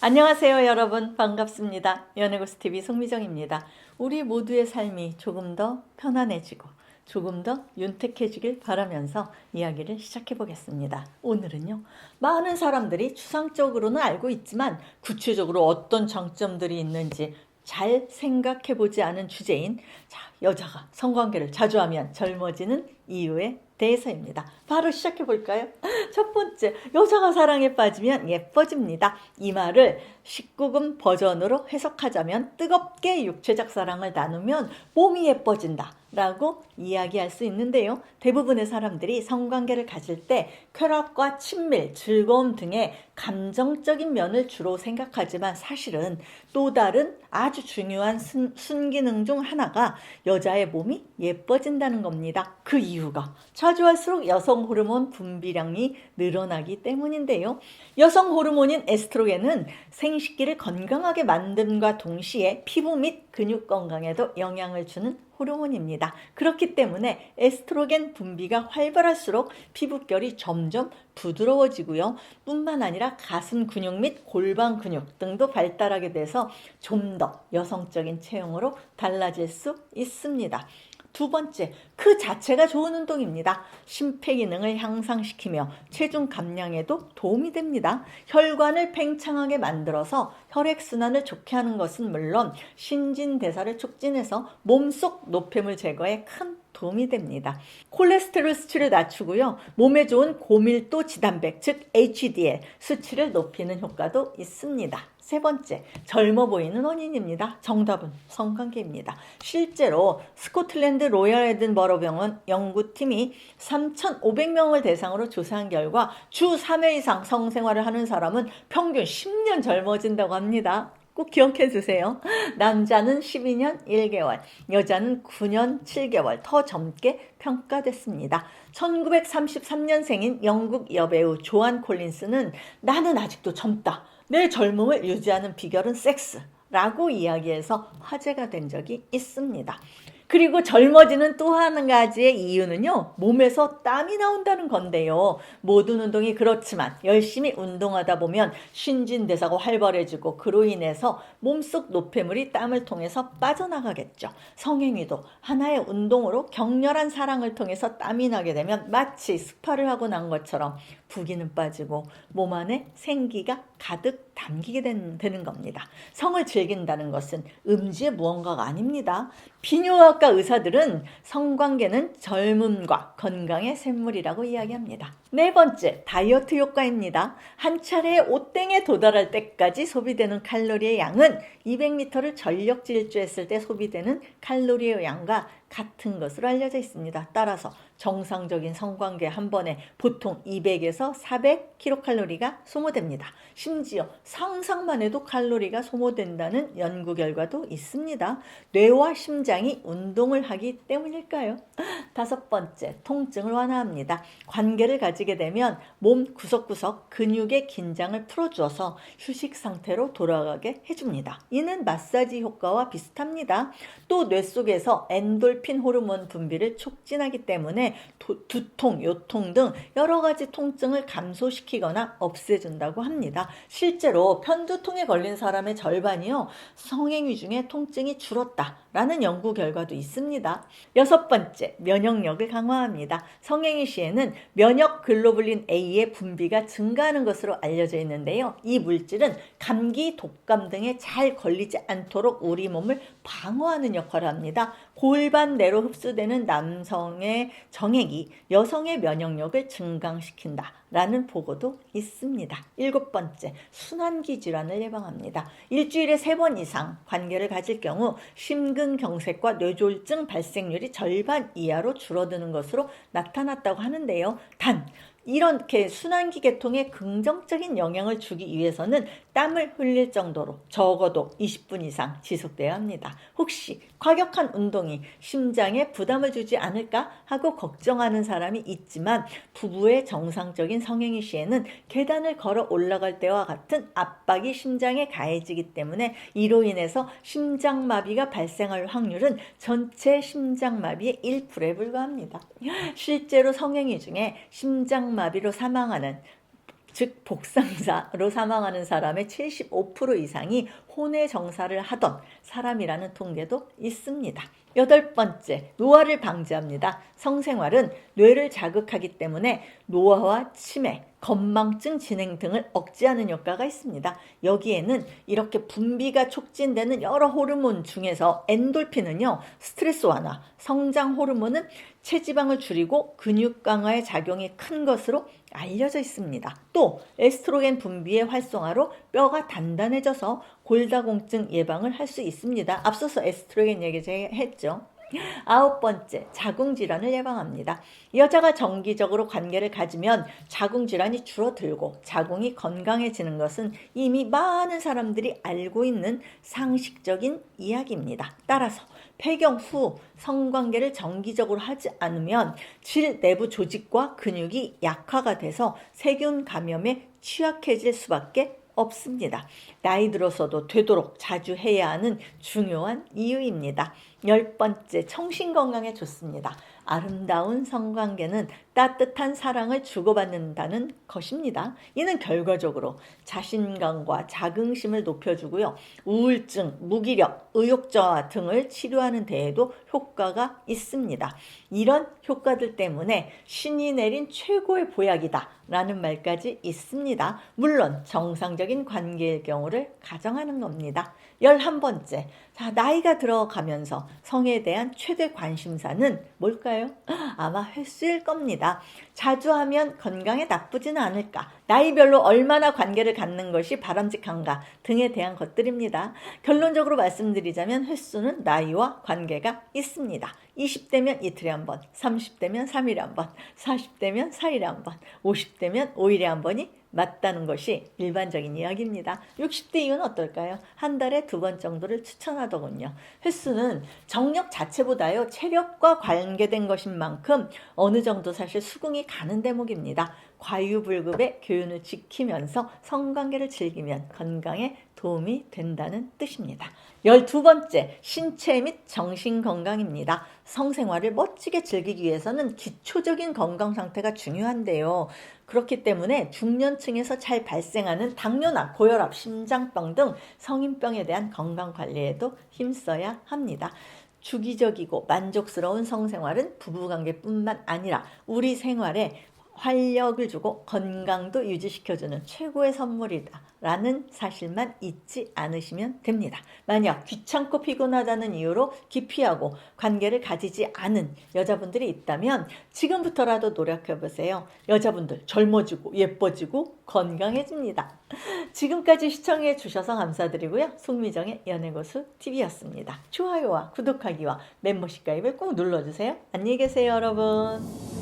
안녕하세요, 여러분. 반갑습니다. 연애고스TV 송미정입니다. 우리 모두의 삶이 조금 더 편안해지고 조금 더 윤택해지길 바라면서 이야기를 시작해 보겠습니다. 오늘은요, 많은 사람들이 추상적으로는 알고 있지만 구체적으로 어떤 장점들이 있는지 잘 생각해 보지 않은 주제인 여자가 성관계를 자주 하면 젊어지는 이유에 대해서입니다. 바로 시작해 볼까요? 첫 번째, 여자가 사랑에 빠지면 예뻐집니다. 이 말을 19금 버전으로 해석하자면 뜨겁게 육체적 사랑을 나누면 몸이 예뻐진다 라고 이야기할 수 있는데요. 대부분의 사람들이 성관계를 가질 때 쾌락과 친밀, 즐거움 등의 감정적인 면을 주로 생각하지만 사실은 또 다른 아주 중요한 순기능 중 하나가 여자의 몸이 예뻐진다는 겁니다. 그 이유가 자주 할수록 여성 호르몬 분비량이 늘어나기 때문인데요. 여성 호르몬인 에스트로겐은 생식기를 건강하게 만듦과 동시에 피부 및 근육 건강에도 영향을 주는 호르몬입니다. 그렇기 때문에 에스트로겐 분비가 활발할수록 피부결이 점점 부드러워지고요. 뿐만 아니라 가슴 근육 및 골반 근육 등도 발달하게 돼서 좀 더 여성적인 체형으로 달라질 수 있습니다. 두 번째, 그 자체가 좋은 운동입니다. 심폐기능을 향상시키며 체중 감량에도 도움이 됩니다. 혈관을 팽창하게 만들어서 혈액순환을 좋게 하는 것은 물론 신진대사를 촉진해서 몸속 노폐물 제거에 큰 도움이 됩니다. 콜레스테롤 수치를 낮추고요. 몸에 좋은 고밀도 지단백, 즉 HDL 수치를 높이는 효과도 있습니다. 세 번째, 젊어 보이는 원인입니다. 정답은 성관계입니다. 실제로 스코틀랜드 로열 에든버러 병원 연구팀이 3,500명을 대상으로 조사한 결과 주 3회 이상 성생활을 하는 사람은 평균 10년 젊어진다고 합니다. 꼭 기억해 주세요. 남자는 12년 1개월, 여자는 9년 7개월 더 젊게 평가됐습니다. 1933년생인 영국 여배우 조안 콜린스는 나는 아직도 젊다. 내 젊음을 유지하는 비결은 섹스라고 이야기해서 화제가 된 적이 있습니다. 그리고 젊어지는 또 한 가지의 이유는요, 몸에서 땀이 나온다는 건데요. 모든 운동이 그렇지만 열심히 운동하다 보면 신진대사가 활발해지고 그로 인해서 몸속 노폐물이 땀을 통해서 빠져나가겠죠. 성행위도 하나의 운동으로 격렬한 사랑을 통해서 땀이 나게 되면 마치 스파를 하고 난 것처럼 부기는 빠지고 몸 안에 생기가 가득 담기게 되는 겁니다. 성을 즐긴다는 것은 음지의 무언가가 아닙니다. 비뇨기과 의사들은 성관계는 젊음과 건강의 샘물이라고 이야기합니다. 네 번째, 다이어트 효과입니다. 한 차례 옷땡에 도달할 때까지 소비되는 칼로리의 양은 200m를 전력 질주했을 때 소비되는 칼로리의 양과 같은 것으로 알려져 있습니다. 따라서 정상적인 성관계 한 번에 보통 200에서 400kcal가 소모됩니다. 심지어 상상만 해도 칼로리가 소모된다는 연구 결과도 있습니다. 뇌와 심장이 운동을 하기 때문일까요? 다섯 번째, 통증을 완화합니다. 관계를 가지게 되면 몸 구석구석 근육의 긴장을 풀어주어서 휴식 상태로 돌아가게 해줍니다. 이는 마사지 효과와 비슷합니다. 또 뇌 속에서 엔돌핀 호르몬 분비를 촉진하기 때문에 두통, 요통 등 여러 가지 통증을 감소시키거나 없애준다고 합니다. 실제로 편두통에 걸린 사람의 절반이요, 성행위 중에 통증이 줄었다라는 연구 결과도 있습니다. 여섯 번째, 면역력을 강화합니다. 성행위 시에는 면역 글로불린 A의 분비가 증가하는 것으로 알려져 있는데요. 이 물질은 감기, 독감 등에 잘 걸리지 않도록 우리 몸을 방어하는 역할을 합니다. 골반 내로 흡수되는 남성의 정액이 여성의 면역력을 증강시킨다 라는 보고도 있습니다. 일곱 번째, 순환기 질환을 예방합니다. 일주일에 3번 이상 관계를 가질 경우 심근경색과 뇌졸중 발생률이 절반 이하로 줄어드는 것으로 나타났다고 하는데요. 단 이렇게 순환기 계통에 긍정적인 영향을 주기 위해서는 땀을 흘릴 정도로 적어도 20분 이상 지속돼야 합니다. 혹시 과격한 운동이 심장에 부담을 주지 않을까 하고 걱정하는 사람이 있지만 부부의 정상적인 성행위 시에는 계단을 걸어 올라갈 때와 같은 압박이 심장에 가해지기 때문에 이로 인해서 심장마비가 발생할 확률은 전체 심장마비의 1%에 불과합니다. 실제로 성행위 중에 심장마비로 사망하는 즉 복상사로 사망하는 사람의 75% 이상이 혼외 정사를 하던 사람이라는 통계도 있습니다. 8번째, 노화를 방지합니다. 성생활은 뇌를 자극하기 때문에 노화와 치매, 건망증 진행 등을 억제하는 효과가 있습니다. 여기에는 이렇게 분비가 촉진되는 여러 호르몬 중에서 엔돌핀은요, 스트레스 완화, 성장 호르몬은 체지방을 줄이고 근육 강화에 작용이 큰 것으로 알려져 있습니다. 또 에스트로겐 분비의 활성화로 뼈가 단단해져서 골다공증 예방을 할 수 있습니다. 앞서서 에스트로겐 얘기 제가 했죠. 9번째, 자궁질환을 예방합니다. 여자가 정기적으로 관계를 가지면 자궁질환이 줄어들고 자궁이 건강해지는 것은 이미 많은 사람들이 알고 있는 상식적인 이야기입니다. 따라서 폐경 후 성관계를 정기적으로 하지 않으면 질 내부 조직과 근육이 약화가 돼서 세균 감염에 취약해질 수밖에 없습니다. 나이 들어서도 되도록 자주 해야 하는 중요한 이유입니다. 10번째, 정신건강에 좋습니다. 아름다운 성관계는 따뜻한 사랑을 주고받는다는 것입니다. 이는 결과적으로 자신감과 자긍심을 높여주고요. 우울증, 무기력, 의욕저하 등을 치료하는 데에도 효과가 있습니다. 이런 효과들 때문에 신이 내린 최고의 보약이다 라는 말까지 있습니다. 물론 정상적인 관계의 경우를 가정하는 겁니다. 11번째, 자, 나이가 들어가면서 성에 대한 최대 관심사는 뭘까요? 아마 횟수일 겁니다. 자주 하면 건강에 나쁘지는 않을까, 나이별로 얼마나 관계를 갖는 것이 바람직한가 등에 대한 것들입니다. 결론적으로 말씀드리자면 횟수는 나이와 관계가 있습니다. 20대면 이틀에 한 번, 30대면 3일에 한 번, 40대면 4일에 한 번, 50대면 5일에 한 번이 맞다는 것이 일반적인 이야기입니다. 60대 이후는 어떨까요? 한 달에 2번 정도를 추천하더군요. 횟수는 정력 자체보다요, 체력과 관계된 것인 만큼 어느 정도 사실 수긍이 가는 대목입니다. 과유불급의 교훈을 지키면서 성관계를 즐기면 건강에 도움이 된다는 뜻입니다. 12번째, 신체 및 정신 건강입니다. 성생활을 멋지게 즐기기 위해서는 기초적인 건강 상태가 중요한데요. 그렇기 때문에 중년층에서 잘 발생하는 당뇨나 고혈압, 심장병 등 성인병에 대한 건강 관리에도 힘써야 합니다. 주기적이고 만족스러운 성생활은 부부관계뿐만 아니라 우리 생활에 활력을 주고 건강도 유지시켜주는 최고의 선물이다 라는 사실만 잊지 않으시면 됩니다. 만약 귀찮고 피곤하다는 이유로 기피하고 관계를 가지지 않은 여자분들이 있다면 지금부터라도 노력해보세요. 여자분들 젊어지고 예뻐지고 건강해집니다. 지금까지 시청해 주셔서 감사드리고요. 송미정의 연애고수 TV였습니다. 좋아요와 구독하기와 멤버십 가입을 꼭 눌러주세요. 안녕히 계세요, 여러분.